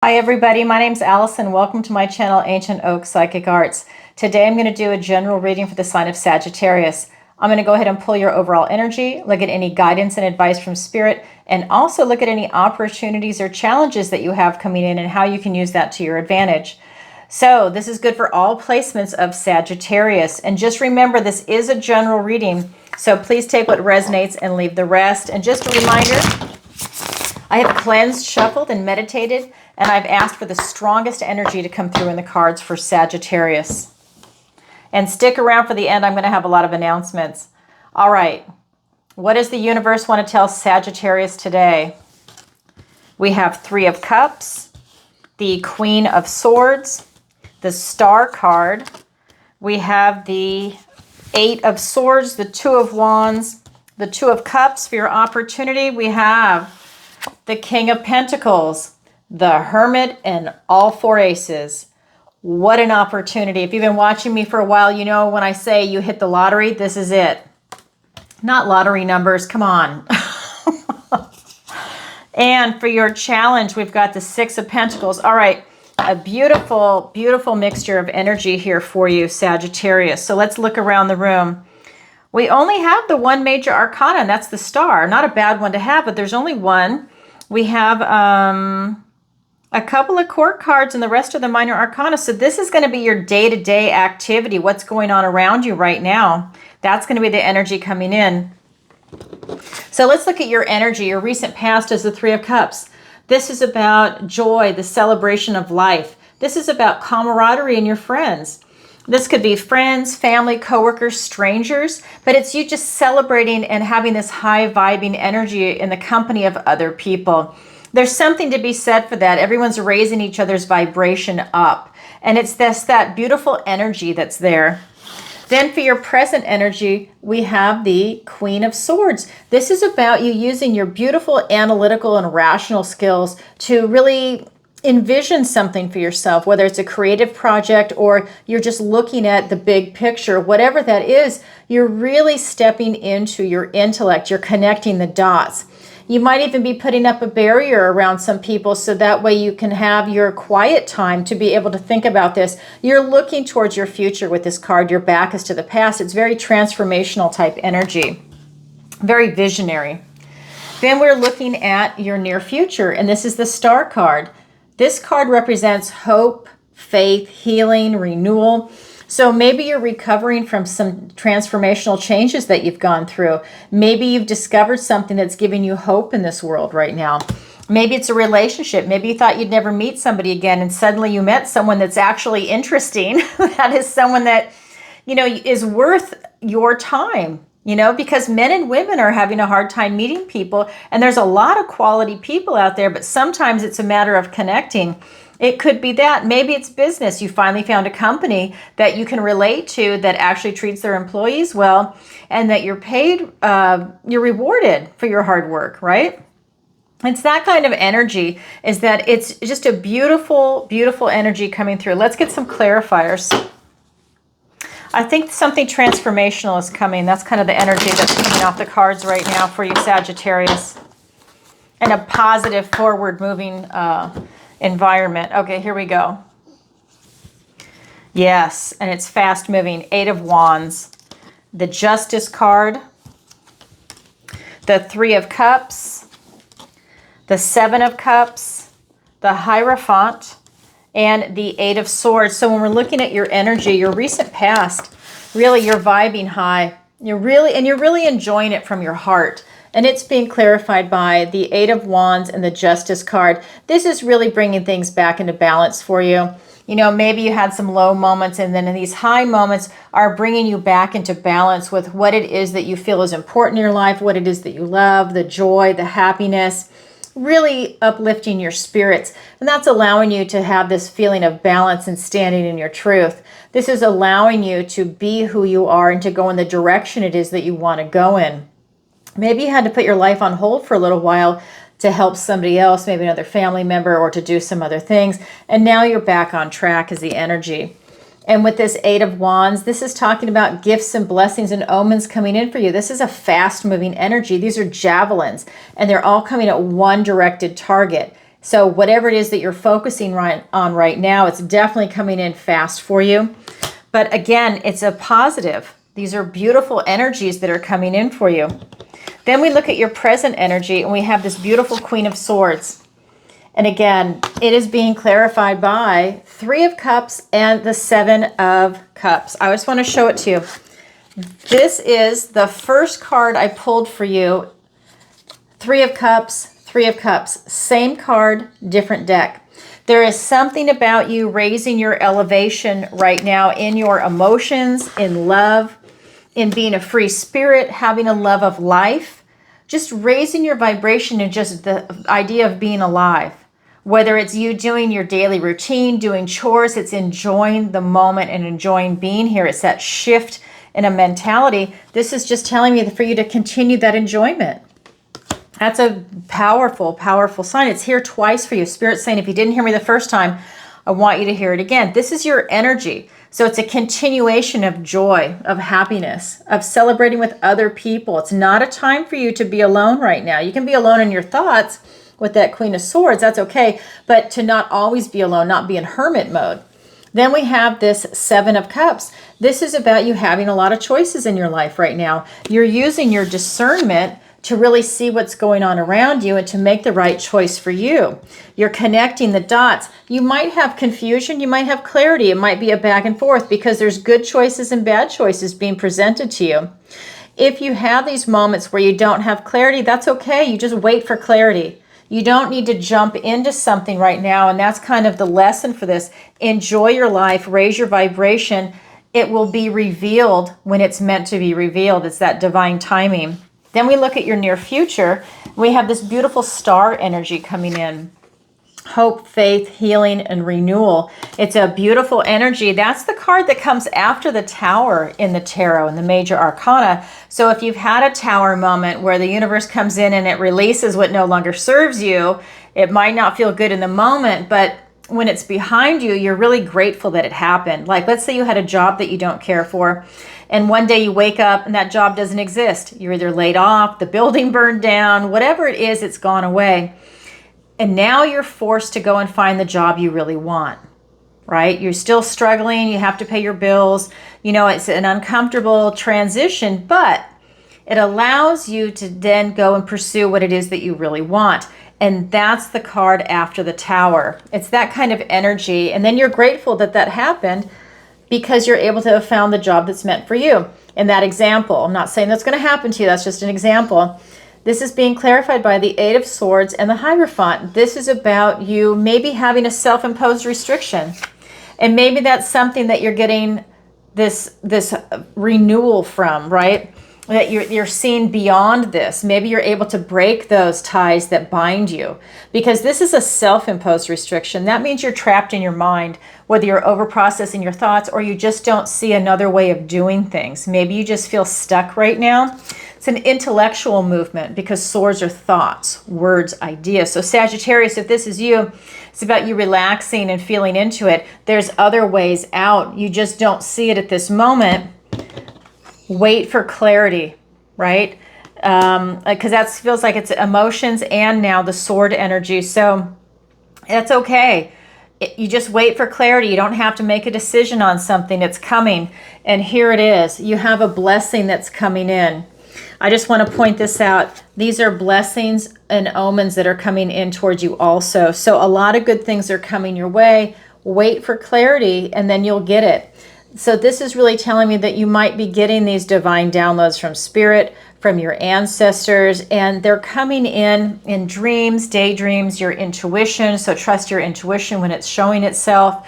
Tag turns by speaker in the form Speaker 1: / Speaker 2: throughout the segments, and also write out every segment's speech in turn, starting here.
Speaker 1: Hi everybody, my name's Alison. Welcome to my channel, Ancient Oak Psychic Arts. Today I'm going to do a general reading for the sign of Sagittarius. I'm going to go ahead and pull your overall energy, look at any guidance and advice from Spirit, and also look at any opportunities or challenges that you have coming in and how you can use that to your advantage. So this is good for all placements of Sagittarius. And just remember, this is a general reading, so please take what resonates and leave the rest. And just a reminder, I have cleansed, shuffled, and meditated, and I've asked for the strongest energy to come through in the cards for Sagittarius. And stick around for the end. I'm going to have a lot of announcements. All right. What does the universe want to tell Sagittarius today? We have Three of Cups, the Queen of Swords, the Star card. We have the Eight of Swords, the Two of Wands, the Two of Cups for your opportunity. We have the King of Pentacles, the Hermit, and all four aces. What an opportunity. If you've been watching me for a while, you know when I say you hit the lottery, this is it. Not lottery numbers, come on. And for your challenge, we've got the Six of Pentacles. All right, a beautiful, beautiful mixture of energy here for you, Sagittarius. So let's look around the room. We only have the one major arcana, and that's the Star. Not a bad one to have, but there's only one. We have a couple of court cards and the rest of the minor arcana. So this is going to be your day-to-day activity, what's going on around you right now. That's going to be the energy coming in. So let's look at your energy. Your recent past is the Three of Cups. This is about joy, the celebration of life. This is about camaraderie and your friends. This could be friends, family, coworkers, strangers, but it's you just celebrating and having this high vibing energy in the company of other people. There's something to be said for that. Everyone's raising each other's vibration up, and it's that beautiful energy that's there. Then for your present energy, we have the Queen of Swords. This is about you using your beautiful analytical and rational skills to really envision something for yourself, whether it's a creative project or you're just looking at the big picture. Whatever that is, you're really stepping into your intellect. You're connecting the dots. You might even be putting up a barrier around some people so that way you can have your quiet time to be able to think about this. You're looking towards your future with this card. Your back is to the past. It's very transformational type energy, very visionary. Then we're looking at your near future, and this is the Star card. This card represents hope, faith, healing, renewal. So maybe you're recovering from some transformational changes that you've gone through. Maybe you've discovered something that's giving you hope in this world right now. Maybe it's a relationship. Maybe you thought you'd never meet somebody again, and suddenly you met someone that's actually interesting. That is someone that, you know, is worth your time. You know, because men and women are having a hard time meeting people, and there's a lot of quality people out there, but sometimes it's a matter of connecting. It could be that. Maybe it's business. You finally found a company that you can relate to that actually treats their employees well, and that you're paid, you're rewarded for your hard work, right? It's that kind of energy, is that it's just a beautiful, beautiful energy coming through. Let's get some clarifiers. I think something transformational is coming. That's kind of the energy that's coming off the cards right now for you, Sagittarius. And a positive, forward-moving environment. Okay, here we go. Yes, and it's fast-moving. Eight of Wands. The Justice card. The Three of Cups. The Seven of Cups. The Hierophant. And the Eight of Swords. So when we're looking at your energy, your recent past, really you're vibing high. You're really enjoying it from your heart. And it's being clarified by the Eight of Wands and the Justice card. This is really bringing things back into balance for you. You know, maybe you had some low moments, and then these high moments are bringing you back into balance with what it is that you feel is important in your life, what it is that you love, the joy, the happiness, really uplifting your spirits. And that's allowing you to have this feeling of balance and standing in your truth. This is allowing you to be who you are and to go in the direction it is that you want to go in. Maybe you had to put your life on hold for a little while to help somebody else, maybe another family member, or to do some other things. And now you're back on track is the energy. And with this Eight of Wands, this is talking about gifts and blessings and omens coming in for you. This is a fast-moving energy. These are javelins, and they're all coming at one directed target. So whatever it is that you're focusing on right now, it's definitely coming in fast for you. But again, it's a positive. These are beautiful energies that are coming in for you. Then we look at your present energy, and we have this beautiful Queen of Swords. And again, it is being clarified by 3 of Cups and the 7 of Cups. I just want to show it to you. This is the first card I pulled for you. 3 of Cups, 3 of Cups. Same card, different deck. There is something about you raising your elevation right now in your emotions, in love, in being a free spirit, having a love of life, just raising your vibration and just the idea of being alive. Whether it's you doing your daily routine, doing chores, it's enjoying the moment and enjoying being here. It's that shift in a mentality. This is just telling me for you to continue that enjoyment. That's a powerful, powerful sign. It's here twice for you. Spirit's saying, if you didn't hear me the first time, I want you to hear it again. This is your energy. So it's a continuation of joy, of happiness, of celebrating with other people. It's not a time for you to be alone right now. You can be alone in your thoughts with that Queen of Swords. That's okay. But to not always be alone, not be in hermit mode. Then we have this 7 of Cups. This is about you having a lot of choices in your life right now. You're using your discernment to really see what's going on around you and to make the right choice for you. You're connecting the dots. You might have confusion. You might have clarity. It might be a back and forth because there's good choices and bad choices being presented to you. If you have these moments where you don't have clarity, that's okay. You just wait for clarity. You don't need to jump into something right now, and that's kind of the lesson for this. Enjoy your life, raise your vibration. It will be revealed when it's meant to be revealed. It's that divine timing. Then we look at your near future. We have this beautiful star energy coming in. Hope, faith, healing, and renewal. It's a beautiful energy. That's the card that comes after the Tower in the tarot and the major arcana. So if you've had a Tower moment where the universe comes in and it releases what no longer serves you, it might not feel good in the moment, but when it's behind you, you're really grateful that it happened. Like, let's say you had a job that you don't care for, and one day you wake up and that job doesn't exist. You're either laid off, the building burned down, whatever it is, it's gone away. And now you're forced to go and find the job you really want, right? You're still struggling. You have to pay your bills. You know, it's an uncomfortable transition, but it allows you to then go and pursue what it is that you really want. And that's the card after the Tower. It's that kind of energy. And then you're grateful that that happened because you're able to have found the job that's meant for you. In that example, I'm not saying that's going to happen to you. That's just an example. This is being clarified by the 8 of Swords and the Hierophant. This is about you maybe having a self-imposed restriction. And maybe that's something that you're getting this renewal from, right? That you're seeing beyond this. Maybe you're able to break those ties that bind you. Because this is a self-imposed restriction. That means you're trapped in your mind, whether you're over-processing your thoughts or you just don't see another way of doing things. Maybe you just feel stuck right now. It's an intellectual movement because swords are thoughts, words, ideas. So Sagittarius, if this is you, it's about you relaxing and feeling into it. There's other ways out. You just don't see it at this moment. Wait for clarity, right? Because that feels like it's emotions and now the sword energy. So that's okay. You just wait for clarity. You don't have to make a decision on something. It's coming. And here it is. You have a blessing that's coming in. I just want to point this out. These are blessings and omens that are coming in towards you also. So a lot of good things are coming your way. Wait for clarity and then you'll get it. So this is really telling me that you might be getting these divine downloads from spirit, from your ancestors, and they're coming in dreams, daydreams, your intuition. So trust your intuition when it's showing itself.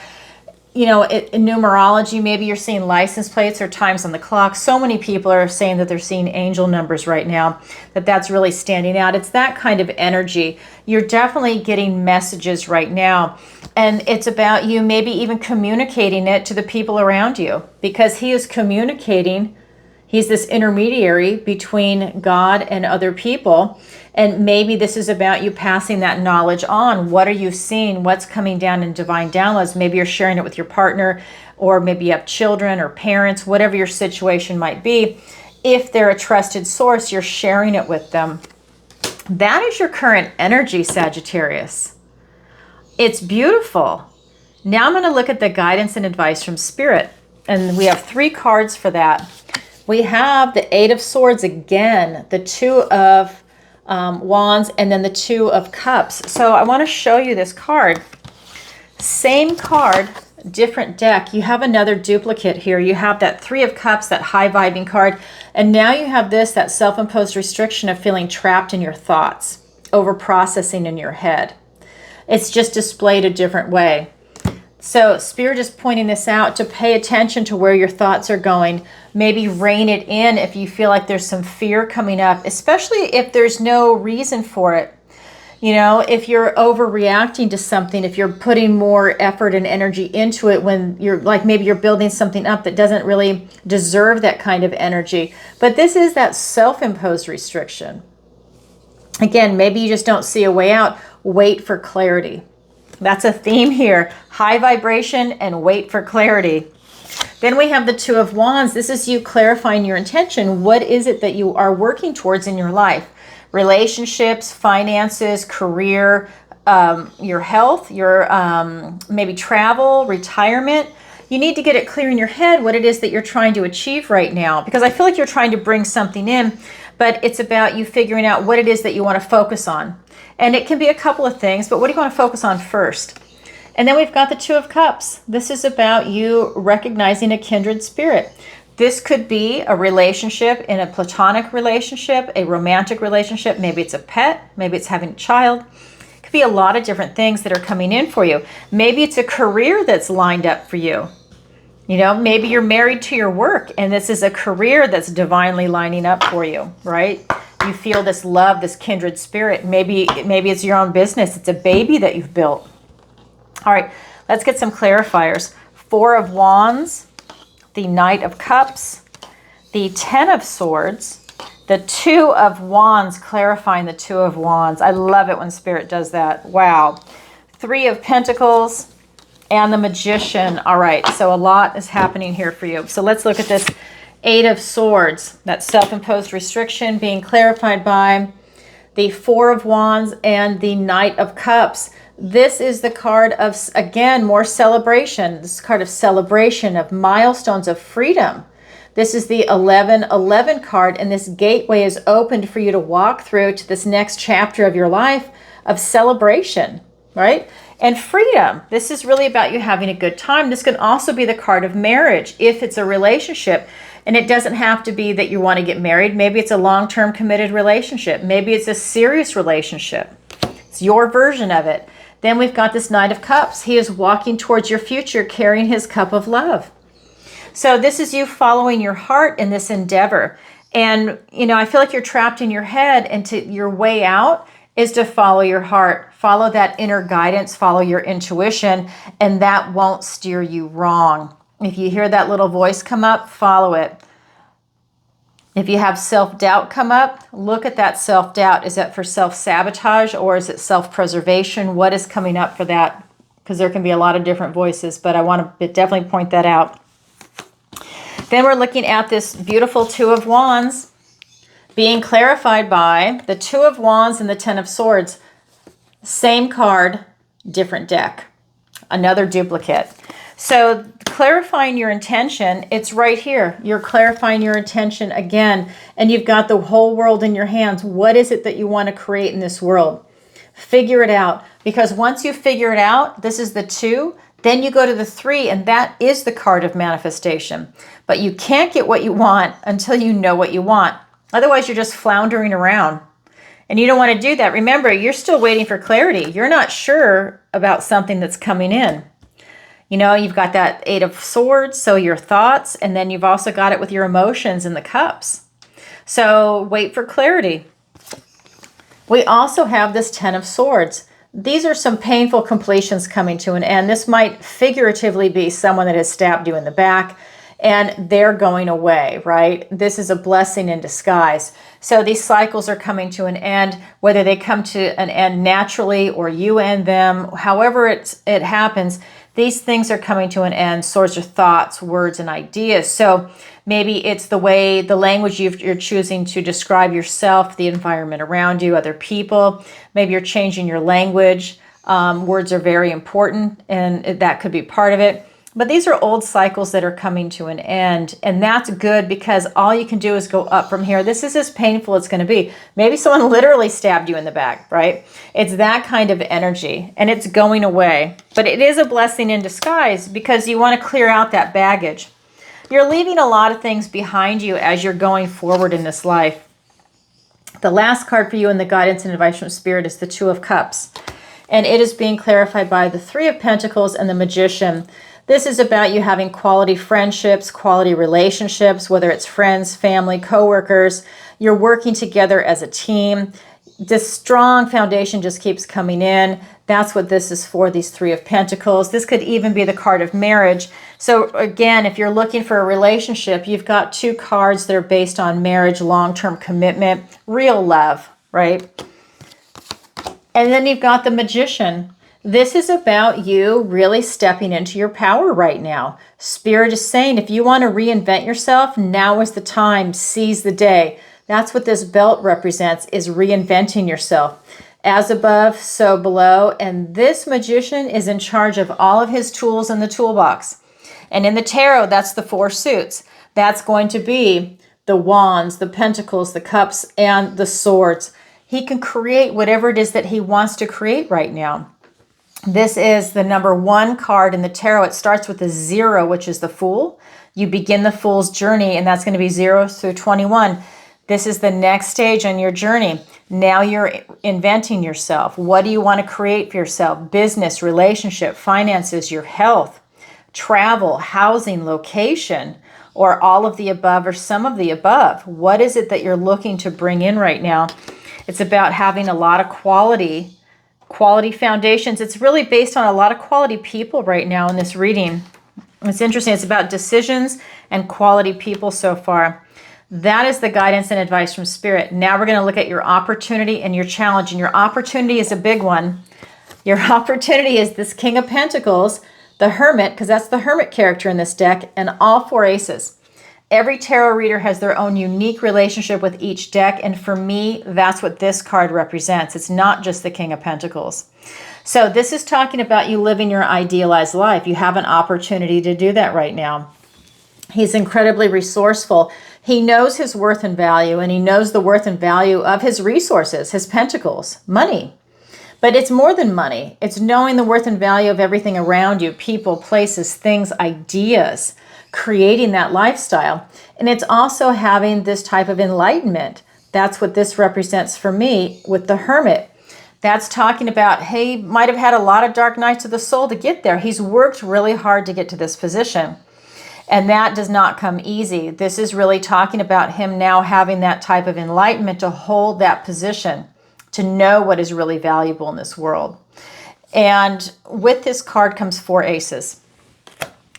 Speaker 1: You know, in numerology, maybe you're seeing license plates or times on the clock. So many people are saying that they're seeing angel numbers right now, that's really standing out. It's that kind of energy. You're definitely getting messages right now. And it's about you maybe even communicating it to the people around you because he is communicating. He's this intermediary between God and other people. And maybe this is about you passing that knowledge on. What are you seeing? What's coming down in divine downloads? Maybe you're sharing it with your partner, or maybe you have children or parents, whatever your situation might be. If they're a trusted source, you're sharing it with them. That is your current energy, Sagittarius. It's beautiful. Now I'm going to look at the guidance and advice from Spirit. And we have 3 cards for that. We have the 8 of Swords again, the 2 of Wands, and then the 2 of Cups. So I want to show you this card. Same card, different deck. You have another duplicate here. You have that 3 of Cups, that high vibing card. And now you have this, that self-imposed restriction of feeling trapped in your thoughts, over processing in your head. It's just displayed a different way. So Spirit is pointing this out to pay attention to where your thoughts are going. Maybe rein it in if you feel like there's some fear coming up, especially if there's no reason for it. You know, if you're overreacting to something, if you're putting more effort and energy into it when you're like, maybe you're building something up that doesn't really deserve that kind of energy. But this is that self-imposed restriction. Again, maybe you just don't see a way out. Wait for clarity. That's a theme here. High vibration and wait for clarity. Then we have the 2 of Wands. This is you clarifying your intention. What is it that you are working towards in your life? Relationships, finances, career, your health, your maybe travel, retirement. You need to get it clear in your head what it is that you're trying to achieve right now, because I feel like you're trying to bring something in, but it's about you figuring out what it is that you want to focus on. And it can be a couple of things, but what do you want to focus on first? And then we've got the 2 of Cups. This is about you recognizing a kindred spirit. This could be a relationship, in a platonic relationship, a romantic relationship. Maybe it's a pet. Maybe it's having a child. It could be a lot of different things that are coming in for you. Maybe it's a career that's lined up for you. You know, maybe you're married to your work and this is a career that's divinely lining up for you, right? You feel this love, this kindred spirit. Maybe it's your own business. It's a baby that you've built. All right, let's get some clarifiers. 4 of Wands, the Knight of Cups, the 10 of Swords, the 2 of Wands, clarifying the 2 of Wands. I love it when Spirit does that. Wow. 3 of Pentacles and the Magician. All right, so a lot is happening here for you. So let's look at this 8 of Swords, that self-imposed restriction being clarified by the 4 of Wands and the Knight of Cups. This is the card of, again, more celebration. This is card of celebration, of milestones, of freedom. This is the 1111 card, and this gateway is opened for you to walk through to this next chapter of your life of celebration, right? And freedom. This is really about you having a good time. This can also be the card of marriage if it's a relationship. And it doesn't have to be that you want to get married. Maybe it's a long-term committed relationship. Maybe it's a serious relationship. It's your version of it. Then we've got this Knight of Cups. He is walking towards your future, carrying his cup of love. So this is you following your heart in this endeavor. And, you know, I feel like you're trapped in your head, and your way out is to follow your heart. Follow that inner guidance, follow your intuition, and that won't steer you wrong. If you hear that little voice come up, follow it. If you have self-doubt come up, look at that self-doubt. Is that for self-sabotage or is it self-preservation? What is coming up for that? Because there can be a lot of different voices, but I want to definitely point that out. Then we're looking at this beautiful 2 of Wands being clarified by the 2 of Wands and the 10 of Swords. Same card, different deck. Another duplicate. So clarifying your intention, it's right here. You're clarifying your intention again, and you've got the whole world in your hands. What is it that you want to create in this world? Figure it out, because once you figure it out, this is the 2, then you go to the 3, and that is the card of manifestation. But you can't get what you want until you know what you want. Otherwise, you're just floundering around. And you don't want to do that. Remember, you're still waiting for clarity. You're not sure about something that's coming in. You know, you've got that 8 of Swords, so your thoughts, and then you've also got it with your emotions in the cups. So wait for clarity. We also have this 10 of Swords. These are some painful completions coming to an end. This might figuratively be someone that has stabbed you in the back, and they're going away, right? This is a blessing in disguise. So these cycles are coming to an end, whether they come to an end naturally or you end them, however it happens. These things are coming to an end. Swords are thoughts, words, and ideas. So maybe it's the way, the language you're choosing to describe yourself, the environment around you, other people. Maybe you're changing your language. Words are very important, and that could be part of it. But these are old cycles that are coming to an end, and that's good because all you can do is go up from here. This is as painful as it's going to be. Maybe someone literally stabbed you in the back, right? It's that kind of energy, and it's going away. But it is a blessing in disguise because you want to clear out that baggage. You're leaving a lot of things behind you as you're going forward in this life. The last card for you in the guidance and advice from Spirit is the Two of Cups, and it is being clarified by the Three of Pentacles and the Magician. This is about you having quality friendships, quality relationships, whether it's friends, family, coworkers. You're working together as a team. This strong foundation just keeps coming in. That's what this is for, these Three of Pentacles. This could even be the card of marriage. So again, if you're looking for a relationship, you've got two cards that are based on marriage, long-term commitment, real love, right? And then you've got the Magician. This is about you really stepping into your power right now. Spirit is saying, if you want to reinvent yourself, now is the time. Seize the day. That's what this belt represents, is reinventing yourself. As above, so below. And this Magician is in charge of all of his tools in the toolbox. And in the tarot, that's the Four Suits. That's going to be the Wands, the Pentacles, the Cups, and the Swords. He can create whatever it is that he wants to create right now. This is the number 1 card in the tarot. It starts with a 0, which is the Fool. You begin the Fool's journey, and that's going to be 0 through 21. This is the next stage on your journey. Now you're inventing yourself. What do you want to create for yourself? Business, relationship, finances, your health, travel, housing, location, or all of the above or some of the above. What is it that you're looking to bring in right now? It's about having a lot of quality foundations. It's really based on a lot of quality people right now in this reading. It's interesting. It's about decisions and quality people so far. That is the guidance and advice from Spirit. Now we're going to look at your opportunity and your challenge. And your opportunity is a big one. Your opportunity is this King of Pentacles, the Hermit, because that's the Hermit character in this deck, and all 4 aces. Every tarot reader has their own unique relationship with each deck, and for me, that's what this card represents. It's not just the King of Pentacles. So this is talking about you living your idealized life. You have an opportunity to do that right now. He's incredibly resourceful. He knows his worth and value, and he knows the worth and value of his resources, his pentacles, money. But it's more than money. It's knowing the worth and value of everything around you, people, places, things, ideas, creating that lifestyle. And it's also having this type of enlightenment. That's what this represents for me with the Hermit. That's talking about, hey, might have had a lot of dark nights of the soul to get there. He's worked really hard to get to this position. And that does not come easy. This is really talking about him now having that type of enlightenment to hold that position, to know what is really valuable in this world. And with this card comes 4 aces.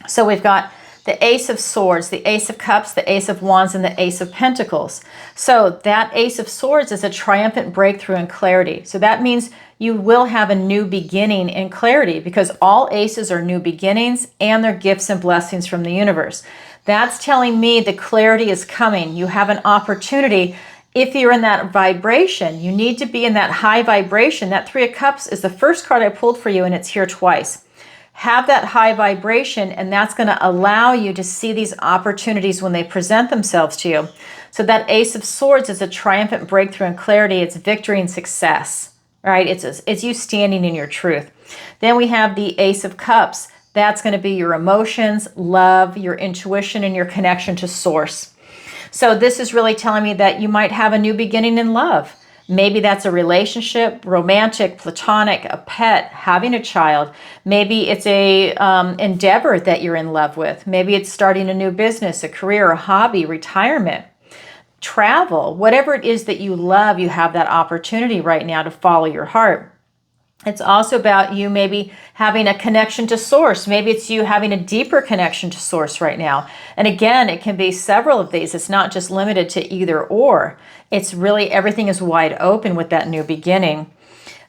Speaker 1: So we've got the Ace of Swords, the Ace of Cups, the Ace of Wands, and the Ace of Pentacles. So that Ace of Swords is a triumphant breakthrough in clarity. So that means you will have a new beginning in clarity, because all aces are new beginnings and they're gifts and blessings from the universe. That's telling me the clarity is coming. You have an opportunity. If you're in that vibration, you need to be in that high vibration. That 3 of Cups is the first card I pulled for you, and it's here twice. Have that high vibration, and that's going to allow you to see these opportunities when they present themselves to you. So that Ace of Swords is a triumphant breakthrough in clarity. It's victory and success, right? It's you standing in your truth. Then we have the Ace of Cups. That's going to be your emotions, love, your intuition, and your connection to source. So this is really telling me that you might have a new beginning in love. Maybe that's a relationship, romantic, platonic, a pet, having a child. Maybe it's a endeavor that you're in love with. Maybe it's starting a new business, a career, a hobby, retirement, travel. Whatever it is that you love, you have that opportunity right now to follow your heart. It's also about you maybe having a connection to source. Maybe it's you having a deeper connection to source right now. And again, it can be several of these. It's not just limited to either or. It's really everything is wide open with that new beginning.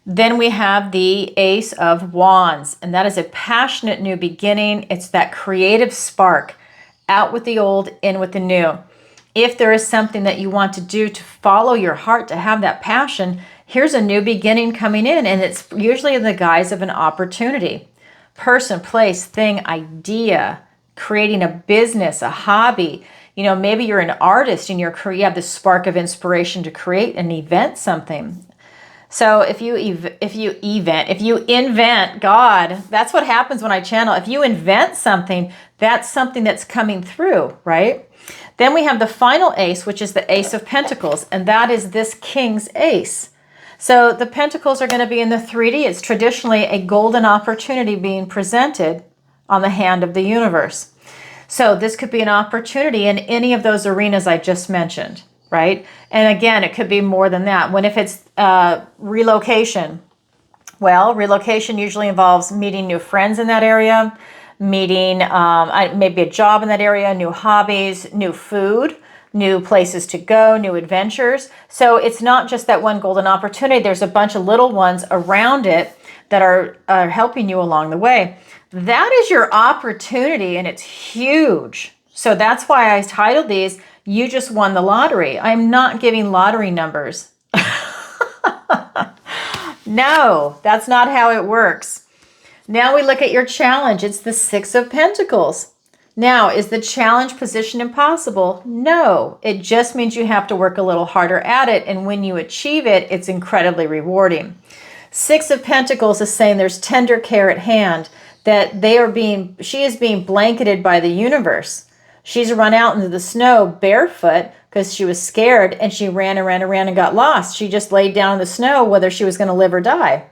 Speaker 1: Then we have the Ace of Wands, and that is a passionate new beginning. It's that creative spark, out with the old, in with the new. If there is something that you want to do to follow your heart, to have that passion, here's a new beginning coming in, and it's usually in the guise of an opportunity. Person, place, thing, idea, creating a business, a hobby. You know, maybe you're an artist and you have this spark of inspiration to create an event, something. So if you invent, God, that's what happens when I channel. If you invent something, that's something that's coming through, right? Then we have the final ace, which is the Ace of Pentacles, and that is this King's Ace. So the pentacles are going to be in the 3D. It's traditionally a golden opportunity being presented on the hand of the universe. So this could be an opportunity in any of those arenas I just mentioned, right? And again, it could be more than that. If it's relocation, well, relocation usually involves meeting new friends in that area, meeting maybe a job in that area, new hobbies, new food, new places to go, new adventures. So it's not just that one golden opportunity. There's a bunch of little ones around it that are helping you along the way. That is your opportunity, and it's huge. So that's why I titled these, You Just Won the Lottery. I'm not giving lottery numbers. No, that's not how it works. Now we look at your challenge. It's the Six of Pentacles. Now, is the challenge position impossible? No, it just means you have to work a little harder at it. And when you achieve it, it's incredibly rewarding. Six of Pentacles is saying there's tender care at hand, that she is being blanketed by the universe. She's run out into the snow barefoot because she was scared, and she ran and got lost. She just laid down in the snow whether she was going to live or die.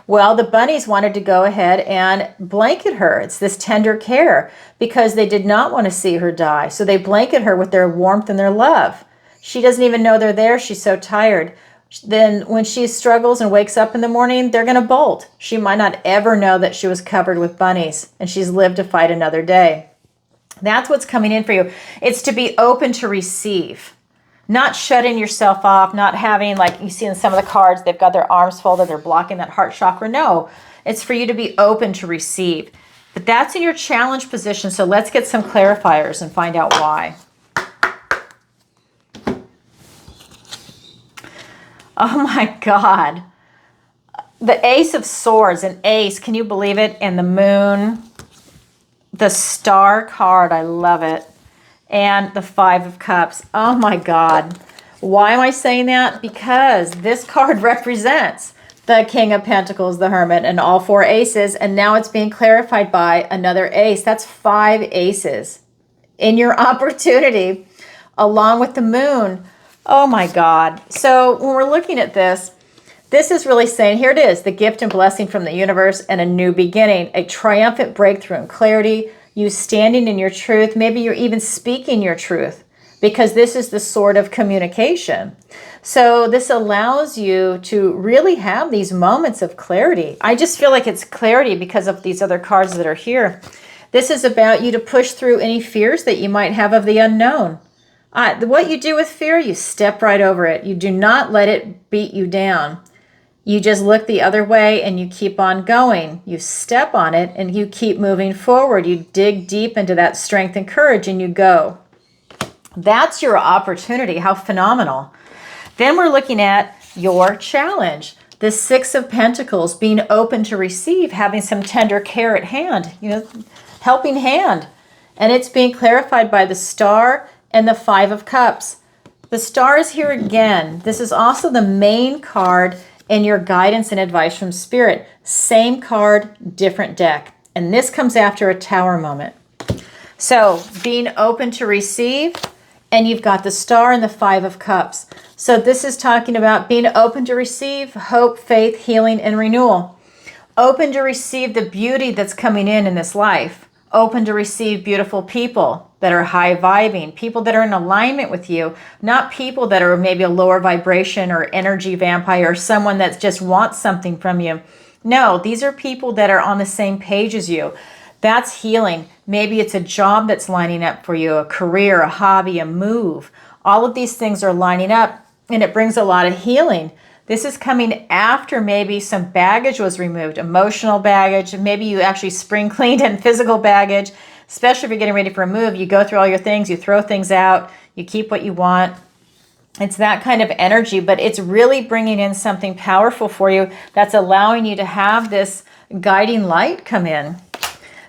Speaker 1: Well, the bunnies wanted to go ahead and blanket her. It's this tender care because they did not want to see her die. So they blanket her with their warmth and their love. She doesn't even know they're there. She's so tired. Then when she struggles and wakes up in the morning, they're going to bolt. She might not ever know that she was covered with bunnies and she's lived to fight another day. That's what's coming in for you. It's to be open to receive. Not shutting yourself off, not having, like you see in some of the cards, they've got their arms folded, they're blocking that heart chakra. No, it's for you to be open to receive. But that's in your challenge position, so let's get some clarifiers and find out why. Oh my God. The Ace of Swords, an ace, can you believe it? And the Moon, the Star card, I love it. And the Five of Cups. Oh my God. Why am I saying that? Because this card represents the King of Pentacles, the Hermit, and all four aces. And now it's being clarified by another ace. That's 5 aces in your opportunity, along with the Moon. Oh my God. So when we're looking at this, this is really saying, here it is, the gift and blessing from the universe and a new beginning, a triumphant breakthrough and clarity, you standing in your truth. Maybe you're even speaking your truth because this is the sword of communication. So this allows you to really have these moments of clarity. I just feel like it's clarity because of these other cards that are here. This is about you to push through any fears that you might have of the unknown. What you do with fear, you step right over it. You do not let it beat you down. You just look the other way and you keep on going. You step on it and you keep moving forward. You dig deep into that strength and courage and you go. That's your opportunity. How phenomenal. Then we're looking at your challenge. The Six of Pentacles, being open to receive, having some tender care at hand, helping hand. And it's being clarified by the Star and the Five of Cups. The Star is here again. This is also the main card in your guidance and advice from Spirit. Same card, different deck. And this comes after a Tower moment. So being open to receive, and you've got the Star and the Five of Cups. So this is talking about being open to receive hope, faith, healing, and renewal. Open to receive the beauty that's coming in this life. Open to receive beautiful people that are high vibing, people that are in alignment with you, not people that are maybe a lower vibration or energy vampire, or someone that just wants something from you. No, these are people that are on the same page as you. That's healing. Maybe it's a job that's lining up for you, a career, a hobby, a move. All of these things are lining up, and it brings a lot of healing. This is coming after maybe some baggage was removed, emotional baggage. Maybe you actually spring cleaned and physical baggage. especially if you're getting ready for a move. You go through all your things, you throw things out, you keep what you want. It's that kind of energy, but it's really bringing in something powerful for you that's allowing you to have this guiding light come in.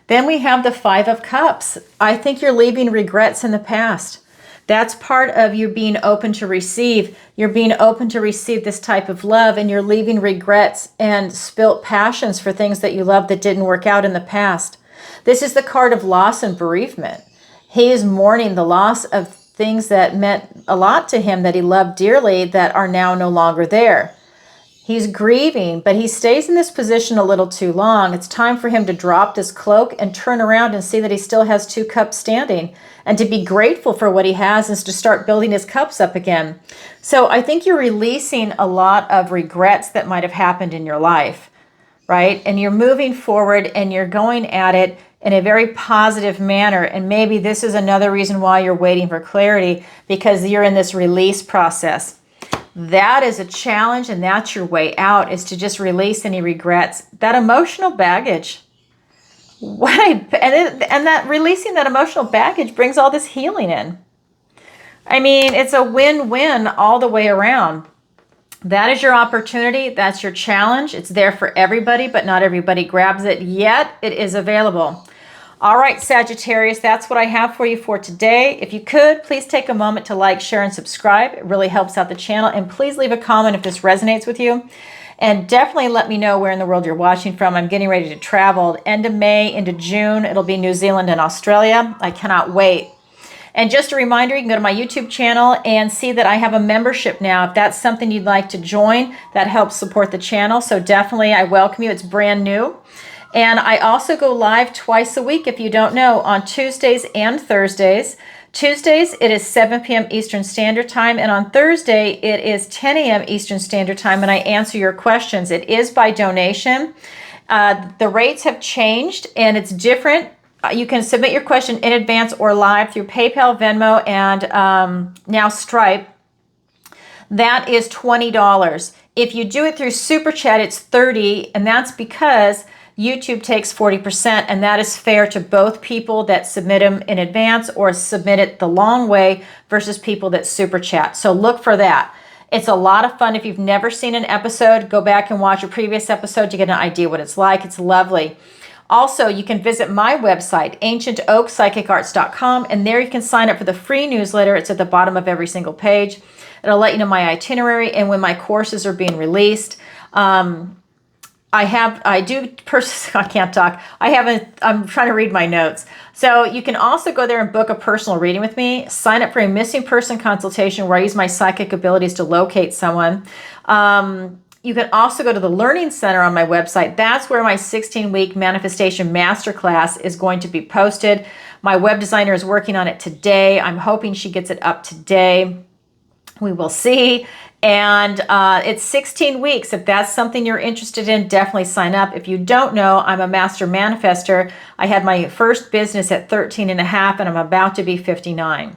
Speaker 1: Then we have the Five of Cups. I think you're leaving regrets in the past. That's part of you being open to receive. You're being open to receive this type of love, and you're leaving regrets and spilt passions for things that you loved that didn't work out in the past. This is the card of loss and bereavement. He is mourning the loss of things that meant a lot to him that he loved dearly that are now no longer there. He's grieving, but he stays in this position a little too long. It's time for him to drop this cloak and turn around and see that he still has 2 cups standing, and to be grateful for what he has and to start building his cups up again. So I think you're releasing a lot of regrets that might have happened in your life, right? And you're moving forward and you're going at it in a very positive manner. And maybe this is another reason why you're waiting for clarity, because you're in this release process. That is a challenge, and that's your way out, is to just release any regrets. That emotional baggage. And that releasing that emotional baggage brings all this healing in. I mean, it's a win-win all the way around. That is your opportunity. That's your challenge. It's there for everybody, but not everybody grabs it yet. It is available. All right, Sagittarius, that's what I have for you for today. If you could, please take a moment to like, share, and subscribe. It really helps out the channel. And please leave a comment if this resonates with you. And definitely let me know where in the world you're watching from. I'm getting ready to travel end of May into June. It'll be New Zealand and Australia. I cannot wait. And just a reminder, you can go to my YouTube channel and see that I have a membership now. If that's something you'd like to join, that helps support the channel. So definitely, I welcome you. It's brand new. And I also go live twice a week, if you don't know, on Tuesdays and Thursdays. Tuesdays, it is 7 p.m. Eastern Standard Time, and on Thursday, it is 10 a.m. Eastern Standard Time, and I answer your questions. It is by donation. The rates have changed, and it's different. You can submit your question in advance or live through PayPal, Venmo, and now Stripe. That is $20. If you do it through SuperChat, it's $30, and that's because YouTube takes 40%, and that is fair to both people that submit them in advance or submit it the long way versus people that super chat. So look for that. It's a lot of fun. If you've never seen an episode, go back and watch a previous episode to get an idea what it's like. It's lovely. Also, you can visit my website, ancientoakpsychicarts.com, and there you can sign up for the free newsletter. It's at the bottom of every single page. It'll let you know my itinerary and when my courses are being released. I can't talk. I'm trying to read my notes. So you can also go there and book a personal reading with me. Sign up for a missing person consultation where I use my psychic abilities to locate someone. You can also go to the Learning Center on my website. That's where my 16-week manifestation masterclass is going to be posted. My web designer is working on it today. I'm hoping she gets it up today. We will see. And it's 16 weeks. If that's something you're interested in, definitely sign up. If you don't know, I'm a master manifester. I had my first business at 13 and a half, and I'm about to be 59.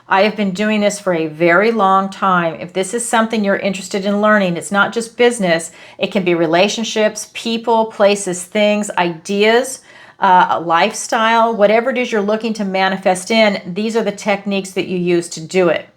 Speaker 1: I have been doing this for a very long time. If this is something you're interested in learning, it's not just business. It can be relationships, people, places, things, ideas, a lifestyle, whatever it is you're looking to manifest in. These are the techniques that you use to do it.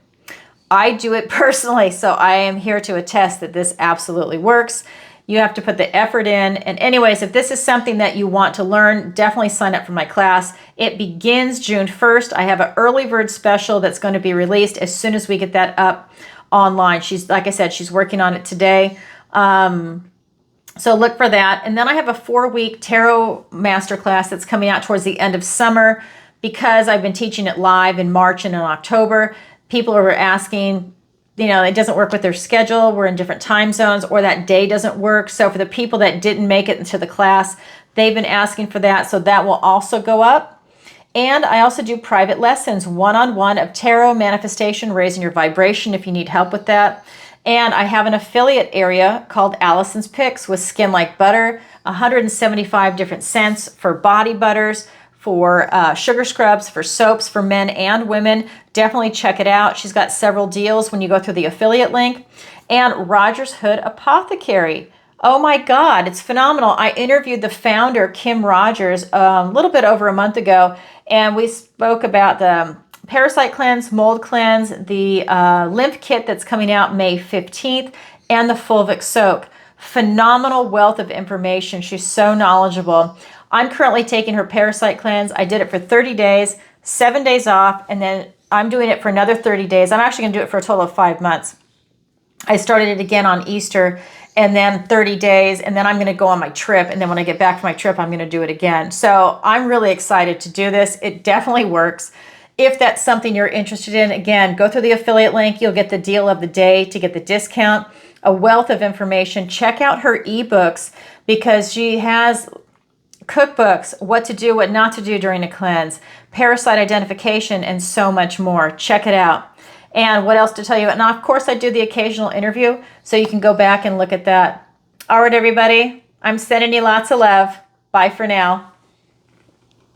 Speaker 1: I do it personally, so I am here to attest that this absolutely works. You have to put the effort in. And anyways, if this is something that you want to learn, definitely sign up for my class. It begins June 1st. I have an early bird special that's going to be released as soon as we get that up online. Like I said, she's working on it today. So look for that. And then I have a 4-week tarot masterclass that's coming out towards the end of summer because I've been teaching it live in March and in October. People are asking, it doesn't work with their schedule. We're in different time zones, or that day doesn't work. So for the people that didn't make it into the class, they've been asking for that. So that will also go up. And I also do private lessons, one-on-one of tarot, manifestation, raising your vibration if you need help with that. And I have an affiliate area called Alison's Picks with Skin Like Butter, 175 different scents for body butters, for sugar scrubs, for soaps for men and women. Definitely check it out. She's got several deals when you go through the affiliate link. And Rogers Hood Apothecary. Oh my God, it's phenomenal. I interviewed the founder, Kim Rogers, a little bit over a month ago, and we spoke about the parasite cleanse, mold cleanse, the lymph kit that's coming out May 15th, and the fulvic soak. Phenomenal wealth of information. She's so knowledgeable. I'm currently taking her parasite cleanse. I did it for 30 days, 7 days off, and then I'm doing it for another 30 days. I'm actually going to do it for a total of 5 months. I started it again on Easter, and then 30 days, and then I'm going to go on my trip, and then when I get back from my trip, I'm going to do it again. So I'm really excited to do this. It definitely works. If that's something you're interested in, again, go through the affiliate link. You'll get the deal of the day to get the discount. A wealth of information. Check out her ebooks because she has cookbooks, what to do, what not to do during a cleanse, parasite identification, and so much more. Check it out. And what else to tell you? And of course, I do the occasional interview, so you can go back and look at that. All right, everybody, I'm sending you lots of love. Bye for now.